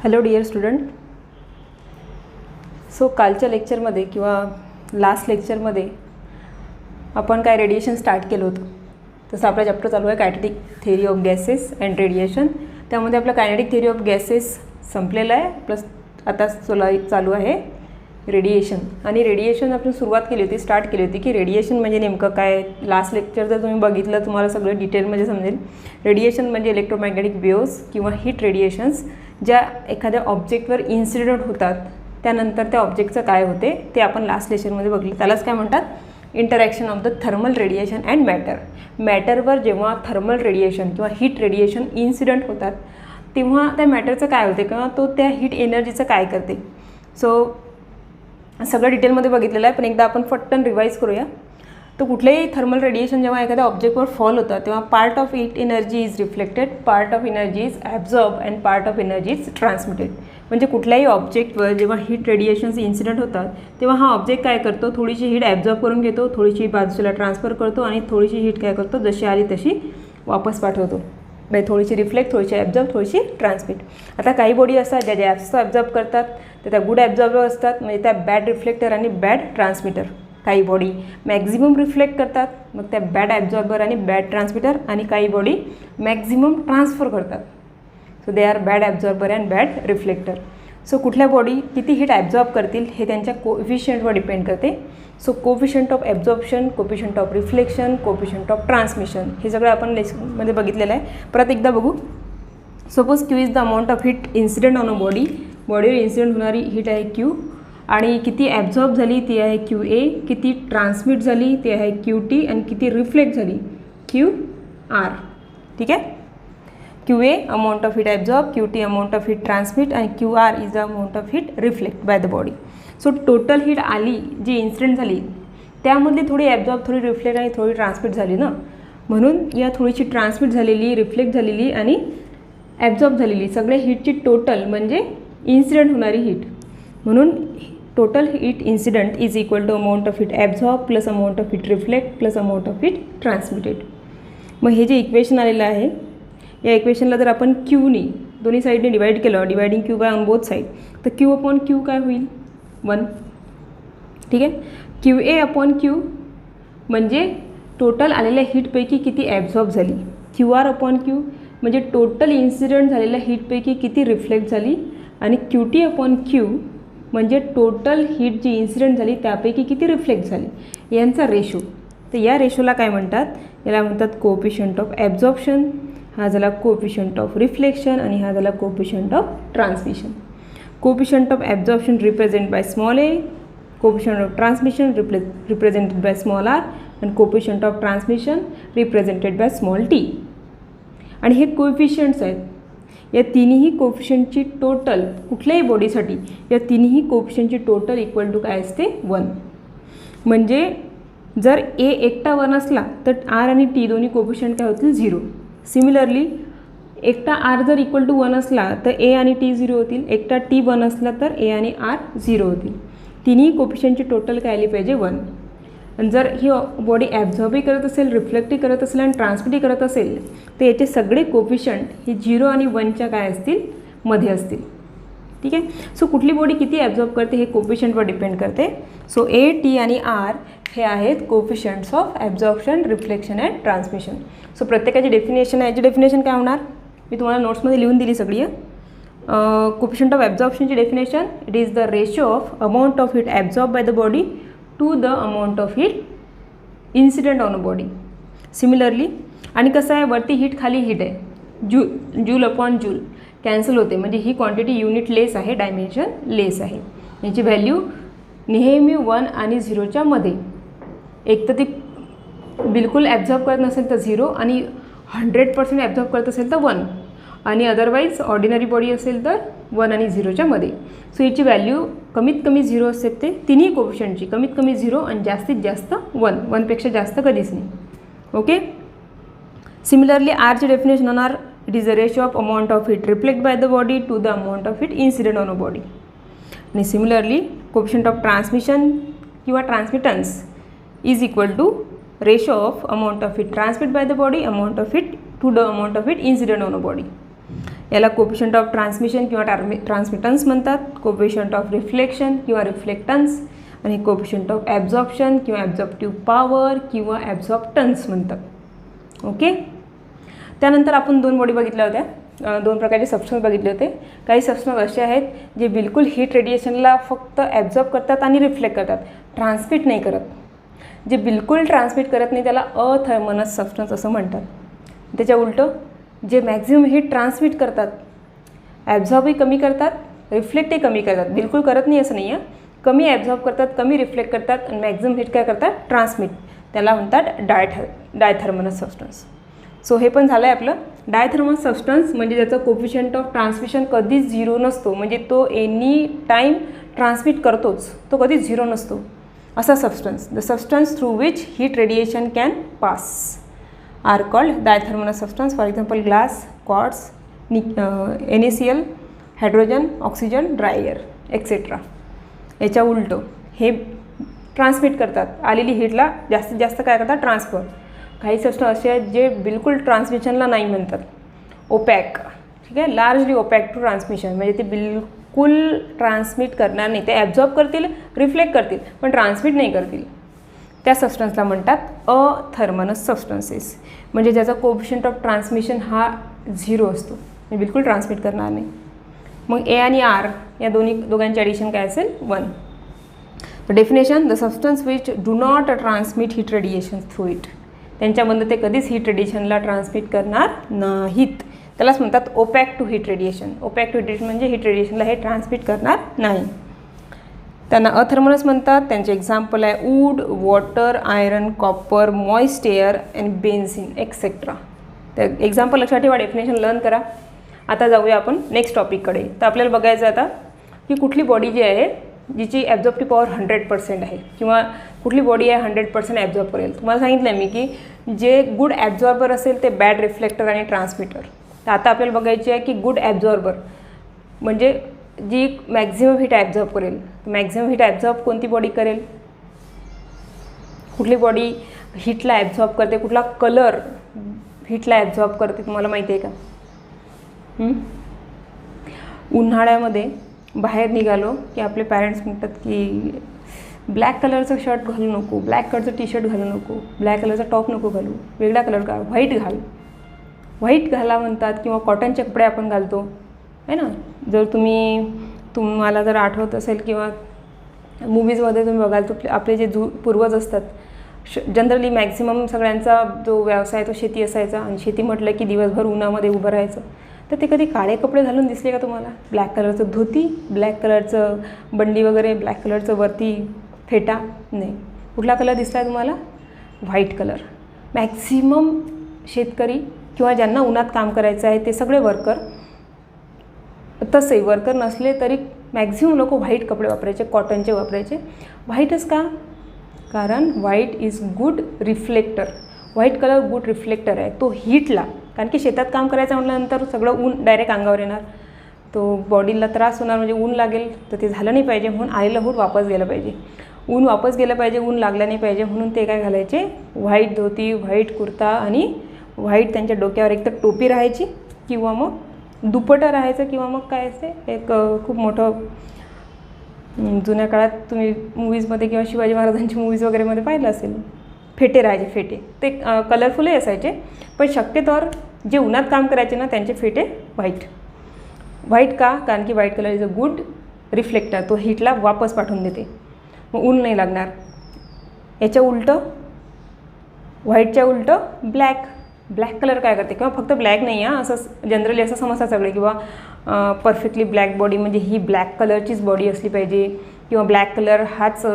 Hello dear student. So कालच्या लेक्चरमध्ये किंवा लास्ट लेक्चरमध्ये आपण काय रेडिएशन स्टार्ट केलं होतं. तसं आपला चॅप्टर चालू आहे kinetic theory of gases and radiation. त्यामध्ये आपलं कायनेटिक थिअरी ऑफ गॅसेस संपलेलं आहे, प्लस आता चालू आहे रेडिएशन. आणि रेडिएशन आपण सुरुवात केली होती, स्टार्ट केली होती की रेडिएशन म्हणजे नेमकं काय. लास्ट लेक्चर जर तुम्ही बघितलं तुम्हाला सगळं डिटेलमध्ये समजेल. रेडिएशन म्हणजे इलेक्ट्रोमॅग्नेटिक वेव्स किंवा हीट रेडिएशन्स ज्या एखाद्या ऑब्जेक्टवर इन्सिडेंट होतात, त्यानंतर त्या ऑब्जेक्टचं काय होते ते आपण लास्ट लेक्चरमध्ये बघितलं. त्यालाच काय म्हणतात, interaction of the thermal radiation and matter. मॅटरवर जेव्हा थर्मल रेडिएशन किंवा हीट रेडिएशन इन्सिडेंट होतात तेव्हा त्या मॅटरचं काय होते किंवा तो त्या हीट एनर्जीचं काय करते. सो सगळं डिटेलमध्ये बघितलेलं आहे, पण एकदा आपण फटकन रिवाईज करूया. तो कुठलेही थर्मल रेडिएशन जेव्हा एखाद्या ऑब्जेक्टवर फॉल होतं तेव्हा part of heat energy is reflected, part of energy is absorb and part of energy is transmitted. म्हणजे कुठल्याही ऑब्जेक्टवर जेव्हा हीट रेडिएशन्स इन्सिडेंट होतात तेव्हा हा ऑब्जेक्ट काय करतो, थोडीशी हीट ॲब्झॉर्ब करून घेतो, थोडीशी बाजूला ट्रान्सफर करतो आणि थोडीशी हीट काय करतो, जशी आली तशी वापस पाठवतो. म्हणजे थोडीशी रिफ्लेक्ट, थोडीशी ॲब्झॉर्ब, थोडीशी ट्रान्समिट. आता काही बॉडी असतात ज्या जास्त ॲब्झॉर्ब करतात तर त्या गुड ॲब्झॉर्बर असतात, म्हणजे त्या बॅड रिफ्लेक्टर आणि बॅड ट्रान्समिटर. काही बॉडी मॅक्झिमम रिफ्लेक्ट करतात, मग त्या बॅड ॲब्झॉर्बर आणि बॅड ट्रान्समिटर. आणि काही बॉडी मॅक्झिमम ट्रान्सफर करतात, so they are bad absorber and bad reflector. So कुठल्या बॉडी किती हीट ॲब्झॉर्ब करतील हे त्यांच्या कोएफिशियंटवर डिपेंड करते. So coefficient of absorption, coefficient of reflection, coefficient of transmission, हे सगळं आपण लेक्चरमध्ये बघितलेलं आहे. परत एकदा बघू. Suppose Q is the amount of heat incident on a body. बॉडीवर इन्सिडेंट होणारी हीट आहे क्यू, आणि किती ॲब्झॉर्ब झाली ती आहे क्यू ए, किती ट्रान्समिट झाली ती आहे क्यू टी, आणि किती रिफ्लेक्ट झाली क्यू आर. ठीक आहे. Q A amount of heat absorb, Q T amount of heat transmit, आणि Q R is the amount of heat reflect by the body. So total heat आली जी incident झाली त्यामधली थोडी ॲब्झॉर्ब, थोडी रिफ्लेक्ट आणि थोडी ट्रान्समिट झाली ना. म्हणून या थोडीशी ट्रान्समिट झालेली, रिफ्लेक्ट झालेली आणि ॲब्झॉर्ब झालेली सगळ्या हीटची टोटल म्हणजे इन्सिडेंट होणारी हीट. म्हणून total heat incident is equal to amount of heat absorb plus amount of heat reflect plus amount of heat transmitted. मग हे जे इक्वेशन आलेलं आहे, या इक्वेशनला जर आपण क्यूनी दोन्ही साईडने डिवाईड केलं, dividing Q by on both side, तर क्यू अपॉन क्यू काय होईल, 1. ठीक आहे. क्यू ए अपॉन क्यू म्हणजे टोटल आलेल्या हीटपैकी किती ॲब्झॉर्ब झाली. क्यू आर अपॉन क्यू म्हणजे टोटल इन्सिडेंट झालेल्या हीटपैकी किती रिफ्लेक्ट झाली. आणि क्यू टी अपॉन क्यू म्हणजे टोटल हीट जी इन्सिडेंट झाली त्यापैकी किती रिफ्लेक्ट झाली, यांचा रेशो. तर या रेशोला काय म्हणतात, याला म्हणतात कोएफिशियंट ऑफ ॲब्झॉर्प्शन. हा झाला कोएफिशियंट ऑफ रिफ्लेक्शन आणि हा झाला coefficient of transmission. Coefficient of absorption represent by small A, coefficient of transmission represented by small R, आणि coefficient of transmission represented by small T. आणि हे कोएफिशियंट्स आहेत. या तिन्ही कोएफिशियंटची टोटल कुठल्याही बॉडीसाठी या तिन्ही कोएफिशियंटची टोटल इक्वल टू काय असते, 1. म्हणजे जर ए एकटा 1 असला तर आर आणि टी दोन्ही कोएफिशियंट काय होतील, 0. सिमिलरली एकटा आर जर इक्वल टू 1 असला तर ए आणि टी 0 होतील. एकटा टी 1 असला तर ए आणि आर 0 होतील. तिन्ही कोएफिशियंटची टोटल काय आली पाहिजे, 1. आणि जर ही बॉडी ॲब्झॉर्बही करत असेल, रिफ्लेक्टही करत असेल आणि ट्रान्समिटही करत असेल तर याचे सगळे कोएफिशियंट हे 0 आणि 1च्या काय असतील, मध्ये असतील. ठीक आहे. सो कुठली बॉडी किती ॲब्झॉर्ब करते हे कोएफिशियंटवर डिपेंड करते. सो ए, टी आणि आर हे आहेत coefficients of absorption, reflection and transmission. So प्रत्येकाची डेफिनेशन आहे. याची डेफिनेशन काय होणार, मी तुम्हाला नोट्समध्ये लिहून दिली सगळी. कोएफिशियंट ऑफ ॲब्झॉर्प्शनची definition, it is the ratio of amount of heat absorb by the body to the amount of heat incident on a body. Similarly आणि कसं आहे, वरती हीट खाली हीट आहे, जूल अपॉन जूल कॅन्सल होते, म्हणजे ही quantity unit लेस आहे, dimension लेस आहे. याची व्हॅल्यू नेहमी 1 आणि 0च्या मध्ये. एक तर ती बिलकुल ॲब्झॉर्ब करत नसेल तर 0, आणि 100% ॲब्झॉर्ब करत असेल तर 1, आणि अदरवाईज ऑर्डिनरी बॉडी असेल तर 1 आणि 0च्या मध्ये. सो याची व्हॅल्यू कमीत कमी 0 असते, ते तिन्ही कोएफिशियंटची कमीत कमी 0 आणि जास्तीत जास्त 1. 1पेक्षा जास्त कधीच नाही. ओके. सिमिलरली आरची डेफिनेशन होणार, it is the ratio of amount of heat reflect by the body to the amount of heat incident on a body. आणि सिमिलरली कोएफिशियंट ऑफ ट्रान्समिशन किंवा transmittance is equal to ratio of amount of heat transmit by the body, amount of heat to the amount of heat incident on a body. याला coefficient of transmission किंवा transmittance म्हणतात, coefficient of reflection किंवा रिफ्लेक्टन्स, आणि coefficient of absorption किंवा ॲब्झॉर्प्टिव्ह power किंवा ॲब्झॉर्प्टन्स म्हणतात. Okay. त्यानंतर आपण 2 बॉडी बघितल्या होत्या, 2 प्रकारचे सबस्टन्स बघितले होते. काही सबस्टन्स असे आहेत जे बिलकुल हीट रेडिएशनला फक्त ॲब्झॉर्ब करतात आणि रिफ्लेक्ट करतात, ट्रान्समिट नाही करत. जे बिलकुल ट्रान्समिट करत नाही त्याला अथर्मनस सबस्टन्स असं म्हणतात. त्याच्या उलटं जे मॅक्झिमम हीट ट्रान्समिट करतात, ॲब्झॉर्बही कमी करतात, रिफ्लेक्टही कमी करतात, बिलकुल करत नाही असं नाही आहे, कमी ॲब्झॉर्ब करतात, कमी रिफ्लेक्ट करतात आणि मॅक्झिमम हीट काय करतात, ट्रान्समिट, त्याला म्हणतात डायथर्मनस सबस्टन्स. सो हे पण झालं आहे आपलं. डायथर्मस सबस्टन्स म्हणजे त्याचं कोफिशियंट ऑफ ट्रान्समिशन कधीच 0 नसतो, म्हणजे तो एनी टाईम ट्रान्समिट करतोच, तो कधीच 0 नसतो असा substance. The substance through which heat radiation can pass are called diathermanous substance. For example glass, quartz, NaCl, hydrogen, oxygen, dry air etcetera. याच्या उलटं हे ट्रान्समिट करतात, आलेली हीटला जास्तीत जास्त काय करतात, ट्रान्सफर. काही सबस्टन्स असे आहेत जे बिलकुल ट्रान्समिशनला नाही म्हणतात, ओपॅक. ठीक आहे, लार्जली ओपॅक टू ट्रान्समिशन, म्हणजे ते बिलकुल ट्रान्समिट करणार नाही, ते ॲब्झॉर्ब करतील, रिफ्लेक्ट करतील, पण ट्रान्समिट नाही करतील. त्या सबस्टन्सला म्हणतात अथर्मनस सबस्टन्सेस, म्हणजे ज्याचा कोफिशियंट ऑफ ट्रान्समिशन हा 0 असतो, म्हणजे बिलकुल ट्रान्समिट करणार नाही. मग A आणि R या दोघांची ॲडिशन काय असेल, 1. The definition, the substance which do not transmit heat radiation through it. त्यांच्यामधून ते कधीच हीट रेडिएशनला ट्रान्समिट करणार नाहीत, त्यालाच म्हणतात opaque to heat radiation. Opaque to radiation म्हणजे हीट रेडिएशनला हे ट्रान्समिट करणार नाही, त्यांना अथर्मनस म्हणतात. त्यांचे एक्झाम्पल आहे wood, water, iron, copper, moist air and benzene etcetera. तर एक्झाम्पल लक्षात ठेवा, डेफिनेशन लर्न करा. आता जाऊया आपण नेक्स्ट टॉपिककडे. तर आपल्याला बघायचं आता की कुठली बॉडी जी आहे जिची ॲब्झॉर्प्टिव्ह पॉवर 100% आहे, किंवा कुठली बॉडी आहे 100% ॲब्झॉर्ब करेल. तुम्हाला सांगितलं आहे मी की जे गुड ॲब्झॉर्बर असेल ते बॅड रिफ्लेक्टर आणि ट्रान्समिटर. तर आता आपल्याला बघायची आहे की गुड ॲब्झॉर्बर म्हणजे जी मॅक्झिमम हीट ॲब्झॉर्ब करेल. मॅक्झिमम हीट ॲब्झॉर्ब कोणती बॉडी करेल, कुठली बॉडी हीटला ॲब्झॉर्ब करते, कुठला कलर हीटला ॲब्झॉर्ब करते तुम्हाला माहिती आहे का. उन्हाळ्यामध्ये बाहेर निघालो की आपले पॅरेंट्स म्हणतात की ब्लॅक कलरचं शर्ट घालू नको, ब्लॅक कलरचं टी-शर्ट घालू नको, ब्लॅक कलरचा टॉप नको घालू, वेगळा कलर का, व्हाईट घाल, व्हाईट घाला म्हणतात. किंवा कॉटनचे कपडे आपण घालतो आहे ना. जर तुम्हाला जर आठवत असेल किंवा मूवीजमध्ये तुम्ही बघाल तर आपले जे पूर्वज असतात, जनरली मॅक्झिमम सगळ्यांचा जो व्यवसाय तो शेती असायचा, आणि शेती म्हटलं की दिवसभर उन्हामध्ये उभं राहायचं. तर ते कधी काळे कपडे घालून दिसले का तुम्हाला, ब्लॅक कलरचं धोती, ब्लॅक कलरचं बंडी वगैरे, ब्लॅक कलरचं वरती फेटा, नाही. कुठला कलर दिसला आहे तुम्हाला, व्हाईट कलर. मॅक्झिमम शेतकरी किंवा ज्यांना उन्हात काम करायचं आहे ते सगळे वर्कर, तसे वर्कर नसले तरी मॅक्झिमम लोक व्हाईट कपडे वापरायचे, कॉटनचे वापरायचे. व्हाईटच का, कारण white is good reflector. White colour good reflector आहे तो हीटला, कारण की शेतात काम करायचं म्हटल्यानंतर सगळं ऊन डायरेक्ट अंगावर येणार, तो बॉडीला त्रास होणार, म्हणजे ऊन लागेल, तर ते झालं नाही पाहिजे म्हणून आलेलं ऊन वापस गेलं पाहिजे, ऊन वापस गेलं पाहिजे, ऊन लागलं नाही पाहिजे म्हणून ते काय घालायचे, व्हाईट धोती, व्हाईट कुर्ता आणि व्हाईट त्यांच्या डोक्यावर एक तर टोपी राहायची किंवा मग दुपटं राहायचं, किंवा मग काय असते एक खूप मोठं, जुन्या काळात तुम्ही मूवीजमध्ये किंवा शिवाजी महाराजांच्या मूवीज वगैरेमध्ये पाहिलं असेल, फेटे राहायचे, फेटे ते कलरफुलही असायचे, पण शक्यतोवर जे उन्हात काम करायचे ना त्यांचे फेटे व्हाईट. व्हाईट का, कारण की white colour is a good reflector, तो हीटला वापस पाठवून देते, मग ऊन नाही लागणार. याच्या उलटं, व्हाईटच्या उलटं ब्लॅक. ब्लॅक कलर काय करते, किंवा फक्त ब्लॅक नाही आहे असं जनरली असं समजतात सगळे, किंवा परफेक्टली ब्लॅक बॉडी म्हणजे ही ब्लॅक कलरचीच बॉडी असली पाहिजे, किंवा ब्लॅक कलर हाच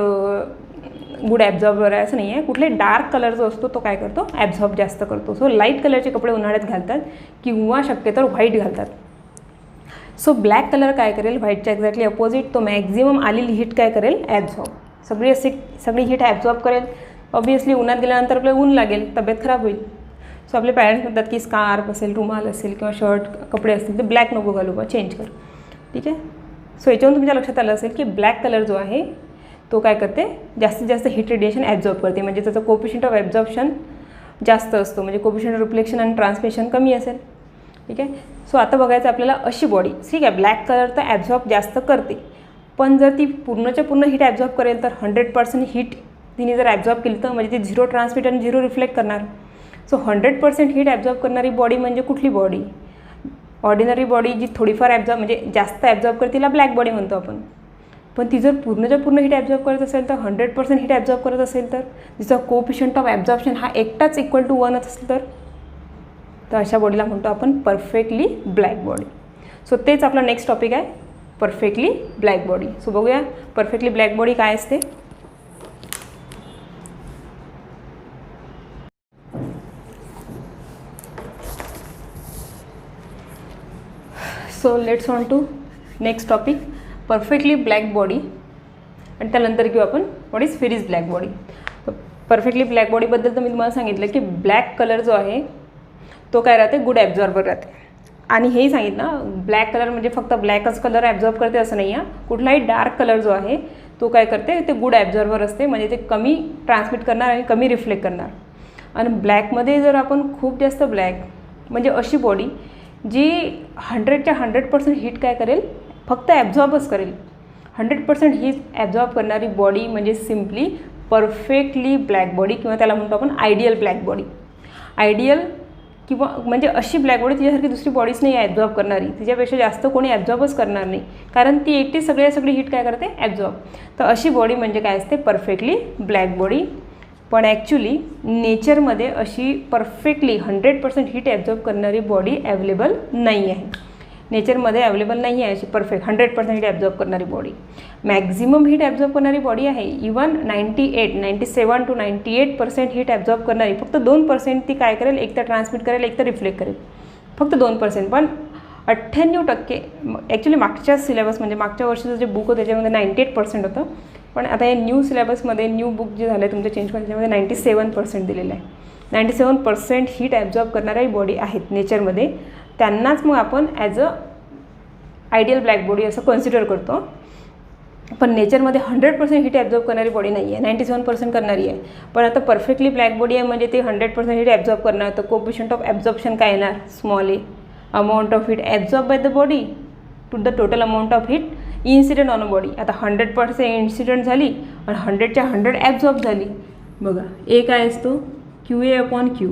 गुड ॲब्झॉर्बर आहे असं नाही आहे. कुठले डार्क कलर जो असतो तो काय करतो, ॲब्झॉर्ब जास्त करतो. सो लाईट कलरचे कपडे उन्हाळ्यात घालतात किंवा शक्यतो व्हाईट घालतात. सो ब्लॅक कलर काय करेल, व्हाईटच्या एक्झॅक्टली अपोजिट, तो मॅक्झिमम आलेली हीट काय करेल, ॲब्झॉर्ब. सगळी हीट ॲब्झॉर्ब करेल. ऑब्वियसली उन्हात गेल्यानंतर आपल्याला ऊन लागेल, तब्येत खराब होईल. सो आपले पॅरेंट्स म्हणतात की स्कार्फ असेल, रुमाल असेल किंवा शर्ट कपडे असतील तर ब्लॅक नको घालू बा, चेंज कर. ठीक आहे. सो याच्यावरून तुमच्या लक्षात आलं असेल की ब्लॅक कलर जो आहे तो काय करते, जास्तीत जास्त हीट रेडिएशन ॲब्झॉर्ब करते, म्हणजे त्याचं कोफिशियंट ऑफ ॲब्झॉर्प्शन जास्त असतो, म्हणजे कोफिशियंट ऑफ रिफ्लेक्शन आणि ट्रान्समिशन कमी असेल. ठीक आहे. सो आता बघायचं आपल्याला अशी बॉडी, ठीक आहे, ब्लॅक कलर तर ॲब्झॉर्ब जास्त करते, पण जर ती पूर्णच्या पूर्ण हीट ॲब्झॉर्ब करेल तर 100% हीट तिने जर ॲब्झॉर्ब केली तर म्हणजे ती 0 ट्रान्समिट आणि 0 रिफ्लेक्ट करणार. सो 100% हीट ॲब्झॉर्ब करणारी बॉडी म्हणजे कुठली बॉडी? ऑर्डिनरी बॉडी जी थोडीफार ॲब्झॉर्ब म्हणजे जास्त ॲब्झॉर्ब करते तिला ब्लॅक बॉडी म्हणतो आपण. पण ती जर पूर्णच्या पूर्ण हीट ॲब्झॉर्ब करत असेल तर 100% हीट ॲब्झॉर्ब करत असेल तर तिचा कोएफिशियंट ऑफ ॲब्झॉर्प्शन हा एकटाच इक्वल टू 1 असेल तर अशा बॉडीला म्हणतो आपण परफेक्टली ब्लॅक बॉडी. सो तेच आपला नेक्स्ट टॉपिक आहे, परफेक्टली ब्लॅक बॉडी. सो बघूया परफेक्टली ब्लॅक बॉडी काय असते. So let's on to next topic, perfectly black body. आणि त्यानंतर घेऊ आपण what is Fery's black body. Perfectly black बॉडीबद्दल तर मी तुम्हाला सांगितलं की ब्लॅक कलर जो आहे तो काय राहते, गुड ॲब्झॉर्बर राहते. आणि हेही सांगितलं ब्लॅक कलर म्हणजे फक्त ब्लॅकच कलर ॲब्झॉर्ब करते असं नाही आहे. कुठलाही डार्क कलर जो आहे तो काय करते, ते गुड ॲब्झॉर्बर असते, म्हणजे ते कमी ट्रान्समिट करणार आणि कमी रिफ्लेक्ट करणार. आणि ब्लॅकमध्ये जर आपण खूप जास्त ब्लॅक म्हणजे अशी बॉडी जी 100च्या 100% हीट काय करेल, फक्त ॲब्झॉर्बच करेल. 100% हीट ॲब्झॉर्ब करणारी बॉडी म्हणजे सिम्पली परफेक्टली ब्लॅक बॉडी, किंवा त्याला म्हणतो आपण आयडियल ब्लॅक बॉडी. आयडियल किंवा म्हणजे अशी ब्लॅक बॉडी तिच्यासारखी दुसरी बॉडीच नाही आहे ॲब्झॉर्ब करणारी, तिच्यापेक्षा जास्त कोणी ॲब्झॉर्बच करणार नाही, कारण ती एकटी सगळी हीट काय करते, ॲब्झॉर्ब. तर अशी बॉडी म्हणजे काय असते, परफेक्टली ब्लॅक बॉडी. पण ॲक्च्युली नेचरमध्ये अशी परफेक्टली 100% हीट ॲब्झॉर्ब करणारी बॉडी अवेलेबल नाही आहे. नेचरमध्ये अवेलेबल नाही आहे अशी परफेक्ट 100% हीट ॲब्झॉर्ब करणारी बॉडी. मॅक्झिमम हीट ॲब्झॉर्ब करणारी बॉडी आहे, इवन 97 to 98% हीट ॲब्झॉर्ब करणारी. फक्त 2% ती काय करेल, एक तर ट्रान्समिट करेल, एक तर रिफ्लेक्ट करेल, फक्त 2%. पण 98% ॲक्च्युली मागच्या सिलेबस म्हणजे मागच्या वर्षीचं जे बुक होतं त्याच्यामध्ये 98% होतं, पण आता या न्यू सिलेबसमध्ये न्यू बुक जे झालं आहे तुमचं चेंज करून त्याच्यामध्ये 97% दिलेलं आहे. 97% हीट ॲब्झॉर्ब करणाऱ्या बॉडी आहेत नेचरमध्ये, त्यांनाच मग आपण as a ideal black body असं कन्सिडर करतो. पण नेचरमध्ये 100% हीट ॲब्झॉर्ब करणारी बॉडी नाही आहे, 97% करणारी आहे. पण आता परफेक्टली ब्लॅक बॉडी आहे म्हणजे ते 100% हीट ॲब्झॉर्ब करणार. तर कोएफिशियंट ऑफ ॲब्झॉर्प्शन काय येणार, small a, amount of heat absorb by the body to the total amount of heat incident on a body. आता 100% इन्सिडेंट झाली आणि 100च्या 100 ॲब्झॉर्ब झाली. बघा ए काय असतो, QA/Q.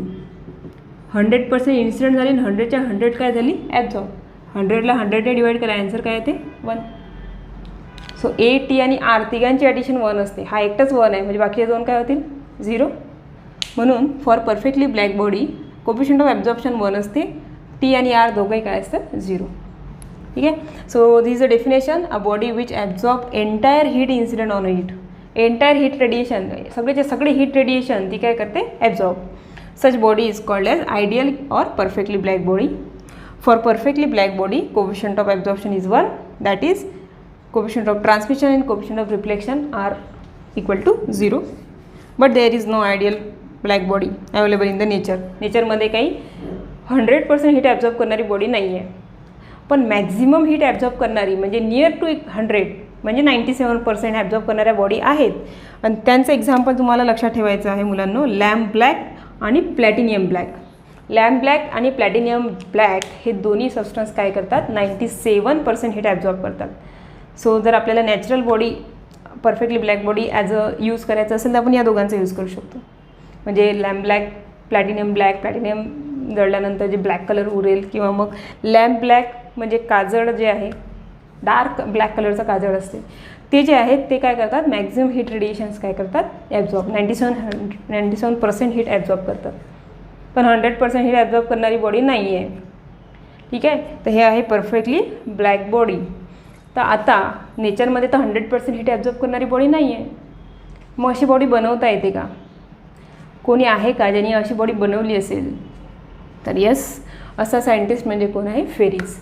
100% इन्सिडेंट झाली आणि 100च्या 100 काय झाली, ॲब्झॉर्ब. 100ला 100ने डिवाईड करा, ॲन्सर काय येते, 1. सो ए, टी आणि आर तिघांची ॲडिशन 1 असते, हा एकटाच 1 आहे, म्हणजे बाकीचे 2 काय होतील, 0. म्हणून for perfectly black body coefficient of absorption 1 असते, टी आणि आर दोघंही काय असतात, 0. ठीक आहे. So this is a definition, a body which absorb entire heat incident on a heat. Entire heat radiation, सगळेचे सगळे हीट रेडिएशन ती काय करते, absorb. Such body is called as ideal और perfectly black body. For perfectly black body coefficient of absorption is 1, that is coefficient of transmission and coefficient of reflection are equal to 0. But there is no ideal black body available in the nature. नेचरमध्ये काही 100% heat absorb करणारी body नाही आहे. पण maximum heat absorb करणारी म्हणजे near to 100 म्हणजे 97% absorb करणाऱ्या body आहेत. आणि त्यांचं एक्झाम्पल तुम्हाला लक्षात ठेवायचं आहे मुलांनो, लॅम्प ब्लॅक आणि प्लॅटिनियम ब्लॅक. लॅम्प ब्लॅक आणि प्लॅटिनियम ब्लॅक हे दोन्ही सबस्टन्स काय करतात, 97% हीट ॲब्झॉर्ब करतात. सो जर आपल्याला natural body perfectly black body as a use करायचं असेल तर आपण या दोघांचा यूज करू शकतो. म्हणजे lamp black, platinum black, platinum जळल्यानंतर जे ब्लॅक कलर उरेल, किंवा मग लॅम्प ब्लॅक म्हणजे काजळ जे आहे, डार्क ब्लॅक कलरचं काजळ असते, ते जे आहेत ते काय करतात, मॅक्झिमम हीट रेडिएशन्स काय करतात, ॲब्झॉर्ब. 97% हीट ॲब्झॉर्ब करतात. पण 100% हीट ॲब्झॉर्ब करणारी बॉडी नाही आहे. ठीक आहे. तर हे आहे परफेक्टली ब्लॅक बॉडी. तर आता नेचरमध्ये तर 100% हीट ॲब्झॉर्ब करणारी बॉडी नाही आहे. मग अशी बॉडी बनवता येते का, कोणी आहे का ज्यांनी अशी बॉडी बनवली असेल? तर येस, असा सायंटिस्ट म्हणजे कोण आहे, फेरीज.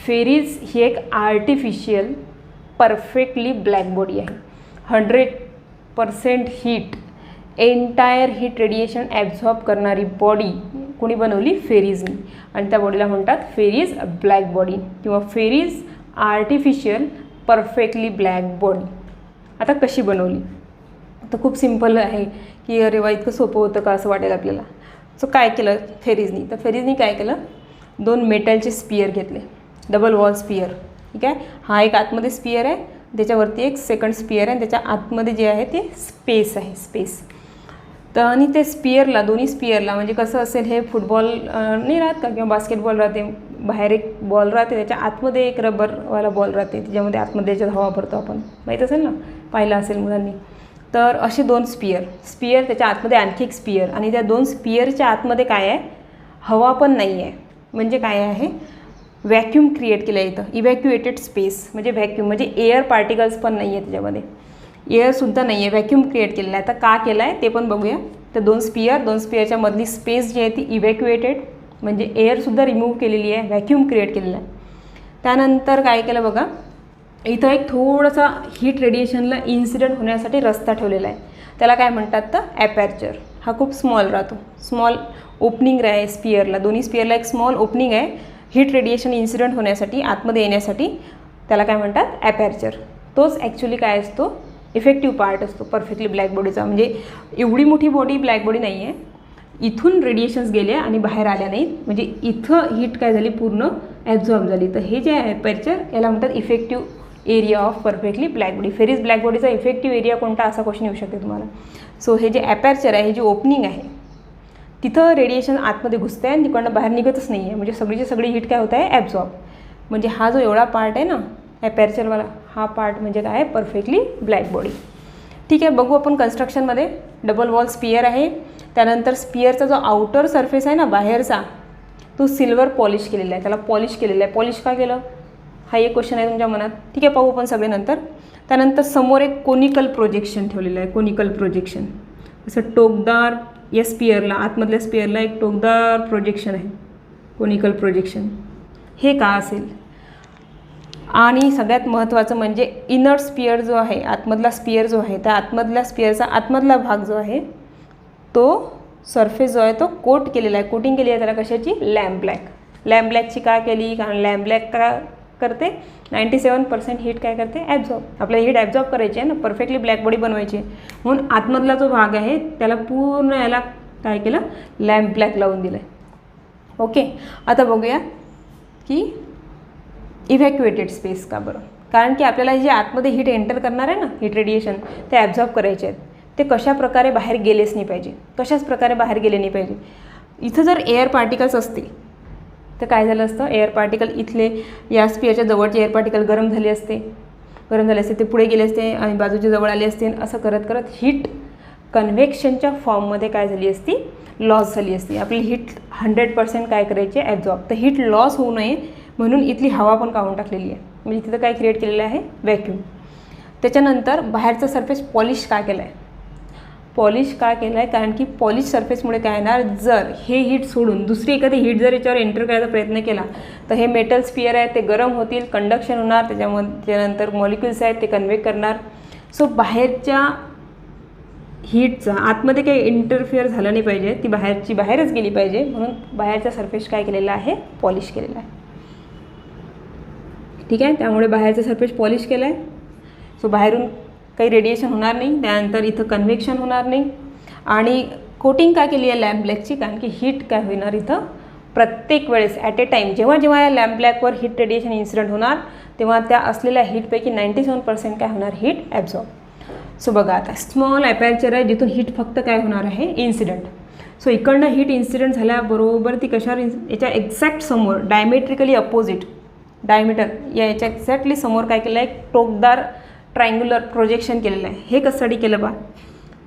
फेरीज ही एक आर्टिफिशियल परफेक्टली ब्लॅक बॉडी आहे. 100% heat, entire heat radiation absorb करणारी बॉडी कोणी बनवली, फेरीजनी. आणि त्या बॉडीला म्हणतात फेरीज ब्लॅक बॉडी किंवा Fery's artificial perfectly black body. आता कशी बनवली, तर खूप सिम्पल आहे की अरे वा इतकं सोपं होतं का असं वाटेल आपल्याला. सो काय केलं फेरीजनी, तर फेरीजनी काय केलं, 2 मेटलचे स्पियर घेतले, डबल वॉल स्पियर. ठीक आहे, हा एक आतमध्ये स्पियर आहे, त्याच्यावरती एक सेकंड स्पियर आहे आणि त्याच्या आतमध्ये जे आहे ते स्पेस आहे, स्पेस. तर आणि ते स्पियरला, दोन्ही स्पियरला म्हणजे कसं असेल, हे फुटबॉल नाही राहत का किंवा बास्केटबॉल राहते, बाहेर एक बॉल राहते, त्याच्या आतमध्ये एक रबरवाला बॉल राहते, त्याच्यामध्ये आतमध्ये त्याच्यात हवा भरतो आपण, माहीत असेल ना, पाहिलं असेल मुलांनी. तर असे 2 स्पियर, त्याच्या आतमध्ये आणखी एक स्पियर, आणि त्या 2 स्पियरच्या आतमध्ये काय आहे, हवा पण नाही आहे. म्हणजे काय आहे, व्हॅक्यूम क्रिएट केलं आहे इथं, इव्हॅक्युएटेड स्पेस. म्हणजे व्हॅक्यूम म्हणजे एअर पार्टिकल्स पण नाही आहे त्याच्यामध्ये, एअरसुद्धा नाही आहे, व्हॅक्यूम क्रिएट केलेला आहे. आता का केलं आहे ते पण बघूया. तर 2 स्पियरच्या मधली स्पेस जी आहे ती इव्हॅक्युएटेड म्हणजे एअरसुद्धा रिमूव्ह केलेली आहे, व्हॅक्यूम क्रिएट केलेला आहे. त्यानंतर काय केलं बघा, इथं एक थोडासा हीट रेडिएशनला इन्सिडेंट होण्यासाठी रस्ता ठेवलेला आहे, त्याला काय म्हणतात तर ॲपॅर्चर. हा खूप स्मॉल राहतो, स्मॉल ओपनिंग आहे स्पियरला, दोन्ही स्पियरला एक स्मॉल ओपनिंग आहे हीट रेडिएशन इन्सिडेंट होण्यासाठी, आतमध्ये येण्यासाठी, त्याला काय म्हणतात ॲपॅर्चर. तोच ॲक्च्युली काय असतो, इफेक्टिव्ह पार्ट असतो परफेक्टली ब्लॅक बॉडीचा. म्हणजे एवढी मोठी बॉडी ब्लॅक बॉडी नाही आहे, इथून रेडिएशन्स गेल्या आणि बाहेर आल्या नाहीत, म्हणजे इथं हीट काय झाली पूर्ण ॲब्झॉर्ब झाली. तर हे जे आहे ॲपॅर्चर, याला म्हणतात effective area of perfectly black body. Fery's black बॉडीचा इफेक्टिव्ह एरिया कोणता, असा क्वेश्चन येऊ शकते तुम्हाला. सो हे जे ॲपॅर्चर आहे, हे जे ओपनिंग आहे, तिथं रेडिएशन आतमध्ये घुसतं आहे आणि तिकडनं बाहेर निघतच नाही आहे, म्हणजे सगळीची सगळी हीट काय होत आहे ॲब्झॉर्ब. म्हणजे हा जो एवढा पार्ट आहे ना ॲपॅर्चरवाला, हा पार्ट म्हणजे काय आहे परफेक्टली ब्लॅक बॉडी. ठीक आहे, बघू आपण कन्स्ट्रक्शनमध्ये. डबल वॉल स्पियर आहे, त्यानंतर स्पियरचा जो आउटर सरफेस आहे ना बाहेरचा, तो सिल्वर पॉलिश केलेला आहे, त्याला पॉलिश केलेला आहे. पॉलिश का केलं, हा एक क्वेश्चन आहे तुमच्या मनात. ठीक आहे, पाहू पण सगळे नंतर. त्यानंतर समोर एक कोनिकल प्रोजेक्शन ठेवलेलं आहे, कोनिकल प्रोजेक्शन. असं टोकदार, या स्पियरला, आतमधल्या स्पियरला एक टोकदार प्रोजेक्शन आहे, कोनिकल प्रोजेक्शन. हे का असेल, आणि सगळ्यात महत्त्वाचं म्हणजे इनर स्पियर जो आहे, आतमधला स्पियर जो आहे, त्या आतमधल्या स्पियरचा आतमधला भाग जो आहे, तो सरफेस जो आहे तो कोट केलेला आहे, कोटिंग केली आहे त्याला कशाची, लॅम्प ब्लॅक. लॅम्प ब्लॅकची का केली, कारण लॅम्प ब्लॅक का करते, 97% हीट काय करते ॲब्झॉर्ब. आपल्याला हीट ॲब्झॉर्ब करायची आहे ना, परफेक्टली ब्लॅक बॉडी बनवायची आहे, म्हणून आतमधला जो भाग आहे त्याला पूर्ण याला काय केलं, लॅम्प ब्लॅक लावून दिलं आहे. ओके, आता बघूया की इव्हॅक्युएटेड स्पेस का बरं. कारण की आपल्याला जे आतमध्ये हीट एंटर करणार आहे ना, हीट रेडिएशन, ते ॲब्झॉर्ब करायचे आहेत, ते कशा प्रकारे बाहेर गेलेच नाही पाहिजे, कशाच प्रकारे बाहेर गेले नाही पाहिजे. इथं जर एअर पार्टिकल्स असते तर काय झालं असतं, एअर पार्टिकल इथले या स्पियरच्या जवळचे एअर पार्टिकल गरम झाले असते, ते पुढे गेले असते आणि बाजूच्या जवळ आले असते, असं करत करत हीट कन्व्हेक्शनच्या फॉर्ममध्ये काय झाली असती, लॉस झाली असती. आपली हीट 100% काय करायची ॲब्झॉर्ब. तर हीट लॉस होऊ नये म्हणून इथली हवा पण काढून टाकलेली आहे, म्हणजे तिथं काय क्रिएट केलेलं आहे, व्हॅक्यूम. त्याच्यानंतर बाहेरचं सरफेस पॉलिश का केलं आहे, पॉलिश का केलं आहे, कारण की पॉलिश सरफेसमुळे काय येणार, जर हे हीट सोडून दुसरी एखादी हीट जर याच्यावर एंटर करायचा प्रयत्न केला तर हे मेटल स्पियर आहेत ते गरम होतील, कंडक्शन होणार, त्याच्यानंतर मॉलिक्युल्स आहेत ते कन्व्हे करणार. सो बाहेरच्या हीटचा आतमध्ये काही इंटरफिअर झालं नाही पाहिजे, ती बाहेरच गेली पाहिजे, म्हणून बाहेरचा सरफेस काय केलेला आहे, पॉलिश केलेला आहे. ठीक आहे, त्यामुळे बाहेरचा सरफेस पॉलिश केला आहे. सो बाहेरून काही रेडिएशन होणार नाही, त्यानंतर इथं कन्व्हेक्शन होणार नाही. आणि कोटिंग काय केली आहे लॅम्प ब्लॅकची, कारण की हीट काय होणार इथं प्रत्येक वेळेस ॲट ए टाईम, जेव्हा जेव्हा या लॅम्प ब्लॅकवर हीट रेडिएशन इन्सिडेंट होणार तेव्हा त्या असलेल्या हीटपैकी 97% काय होणार, हीट ॲब्झॉर्ब. सो बघा आता स्मॉल ॲपॅर्चर आहे जिथून हीट फक्त काय होणार आहे, इन्सिडेंट. सो इकडनं हीट इन्सिडेंट झाल्याबरोबर ती कशावर, याच्या एक्झॅक्ट समोर डायमेट्रिकली अपोजिट, डायमीटर याच्या एक्झॅक्टली समोर काय केलं आहे, टोकदार ट्रायंग्युलर प्रोजेक्शन केलेलं आहे. हे कशासाठी केलं बा,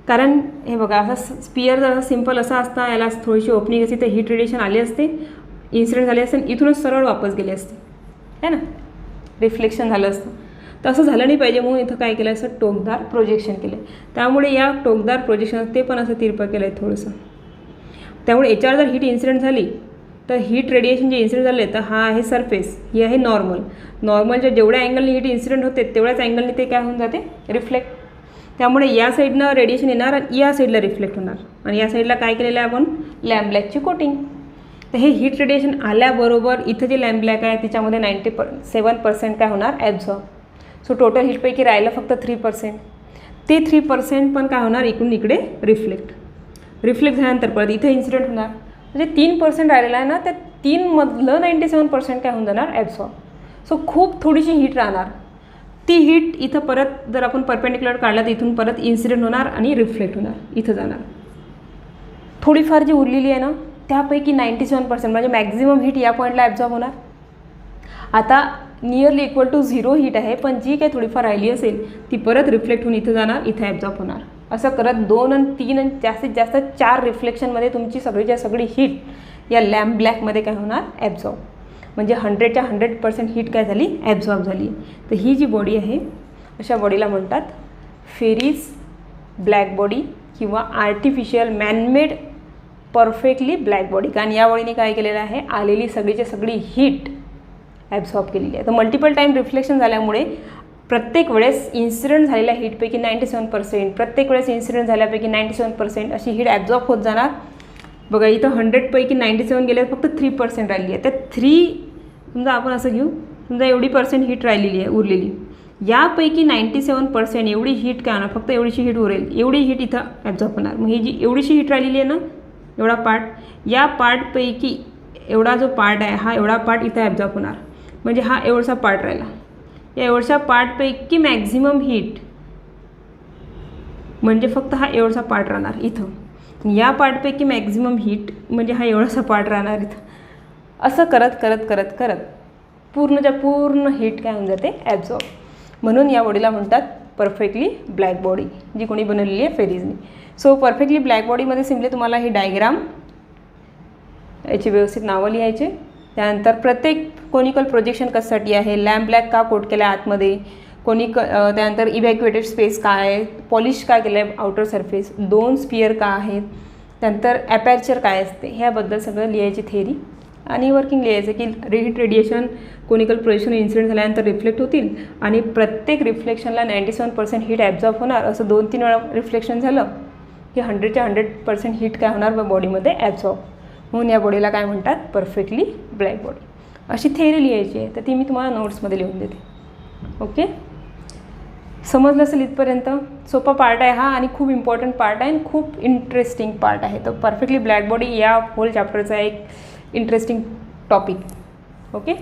कारण हे बघा असं स्पियर जर सिम्पल असा असता, याला थोडीशी ओपनिंग असते, तर हीट रेडिएशन आले असते, इन्सिडेंट झाले असते, इथूनच सरळ वापस गेले असते, है ना, रिफ्लेक्शन झालं असतं. तर असं झालं नाही पाहिजे म्हणून इथं काय केलं, असं टोकदार प्रोजेक्शन केलं आहे. त्यामुळे या टोकदार प्रोजेक्शन ते पण असं तिरपं केलं आहे थोडंसं. त्यामुळे याच्यावर जर हीट इन्सिडेंट झाली तर हीट रेडिएशन जे इन्सिडेंट झाले, तर हा आहे सरफेस, ही आहे नॉर्मलच्या जेवढ्या अँगलने हीट इन्सिडेंट होते तेवढ्याच अँगलने ते काय होऊन जाते, रिफ्लेक्ट. त्यामुळे या साईडनं रेडिएशन येणार आणि या साईडला रिफ्लेक्ट होणार, आणि या साईडला काय केलेलं आहे आपण, लॅम्प ब्लॅकची कोटिंग. तर हे हीट रेडिएशन आल्याबरोबर इथं जे लॅम्प ब्लॅक आहे तिच्यामध्ये 97% काय होणार, ॲब्झॉर्ब. सो टोटल हीटपैकी राहिलं फक्त 3%. ते 3% पण काय होणार, इकडून इकडे रिफ्लेक्ट झाल्यानंतर परत इथं इन्सिडेंट होणार. म्हणजे 3% राहिलेला आहे ना, त्या 3मधलं 97% काय होऊन जाणार ॲब्सॉर्ब. सो खूप थोडीशी हीट राहणार. ती हीट इथं परत जर आपण परपेंडिक्युलर काढला तर इथून परत इन्सिडेंट होणार आणि रिफ्लेक्ट होणार, इथं जाणार. थोडीफार जी उरलेली आहे ना त्यापैकी 97% म्हणजे मॅक्झिमम हीट या पॉईंटला ॲब्झॉर्ब होणार. आता नियरली इक्वल टू 0 हीट आहे, पण जी काही थोडीफार राहिली असेल ती परत रिफ्लेक्ट होऊन इथं जाणार, इथं ॲब्झॉर्ब होणार. असं करत 2 आणि 3 आणि जास्तीत जास्त 4 रिफ्लेक्शनमध्ये तुमची सगळीच्या सगळी हीट या लॅम्प ब्लॅकमध्ये काय होणार ॲब्झॉर्ब. म्हणजे 100च्या 100% हीट काय झाली ॲब्झॉर्ब झाली. तर ही जी बॉडी आहे अशा बॉडीला म्हणतात फेरीज ब्लॅक बॉडी किंवा artificial man-made perfectly black body. कारण या बॉडीने काय केलेलं आहे, आलेली सगळीच्या सगळी हीट ॲब्झॉर्ब केलेली आहे. तर मल्टिपल टाईम रिफ्लेक्शन झाल्यामुळे प्रत्येक वेळेस इन्सिडेंट झालेल्या हीटपैकी 97%, प्रत्येक वेळेस इन्सिडेंट झाल्यापैकी 97% अशी हीट ॲब्झॉर्ब होत जाणार. बघा इथं 100पैकी 97 गेले, फक्त 3% राहिली आहे. त्या 3 समजा आपण असं घेऊ, समजा एवढी % हीट राहिलेली आहे उरलेली, यापैकी 97% एवढी हीट काय होणार, फक्त एवढीशी हीट उरेल, एवढी हीट इथं ॲब्झॉर्ब होणार. मग ही जी एवढीशी हीट राहिलेली आहे ना, एवढा पार्ट, या पार्टपैकी एवढा जो पार्ट आहे हा एवढा पार्ट इथं ॲब्झॉर्ब होणार. म्हणजे हा एवढसा पार्ट राहिला, या एवढशा पार्टपैकी मॅक्झिमम हीट म्हणजे फक्त हा एवढसा पार्ट राहणार इथं. या पार्टपैकी मॅक्झिमम हीट म्हणजे हा एवढासा पार्ट राहणार इथं. असं करत करत करत करत पूर्णच्या पूर्ण हीट काय होऊन जाते ॲब्झॉर्ब. म्हणून या बॉडीला म्हणतात परफेक्टली ब्लॅक बॉडी, जी कोणी बनवलेली आहे फेरीजनी. सो परफेक्टली ब्लॅक बॉडीमध्ये सिम्पली तुम्हाला ही डायग्राम, याची व्यवस्थित नावं लिहायचे. त्यानंतर प्रत्येक कोनिकल प्रोजेक्शन कशासाठी आहे, लॅम्प ब्लॅक का कोट केला आहे आतमध्ये, त्यानंतर इव्हॅक्युएटेड स्पेस काय आहे, पॉलिश काय केलं आहे आउटर सरफेस, 2 स्पियर का आहेत, त्यानंतर ॲपॅर्चर काय असते, ह्याबद्दल सगळं लिहायची थेरी. आणि वर्किंग लिहायचं की heat radiation conical projection incident झाल्यानंतर रिफ्लेक्ट होतील आणि प्रत्येक रिफ्लेक्शनला 97% हीट ॲब्झॉर्ब होणार. असं 2-3 वेळा रिफ्लेक्शन झालं की 100च्या 100% हीट काय होणार बॉडीमध्ये ॲब्झॉर्ब. म्हणून या बॉडीला काय म्हणतात परफेक्टली ब्लॅक बॉडी. अशी थेरी लिहायची आहे, तर ती मी तुम्हाला नोट्समध्ये लिहून देते. ओके, समजलं असेल इथपर्यंत. सोपा पार्ट आहे हा आणि खूप इम्पॉर्टंट पार्ट आहे आणि खूप इंटरेस्टिंग पार्ट आहे. तर परफेक्टली ब्लॅक बॉडी या होल चॅप्टरचा एक इंटरेस्टिंग टॉपिक. ओके.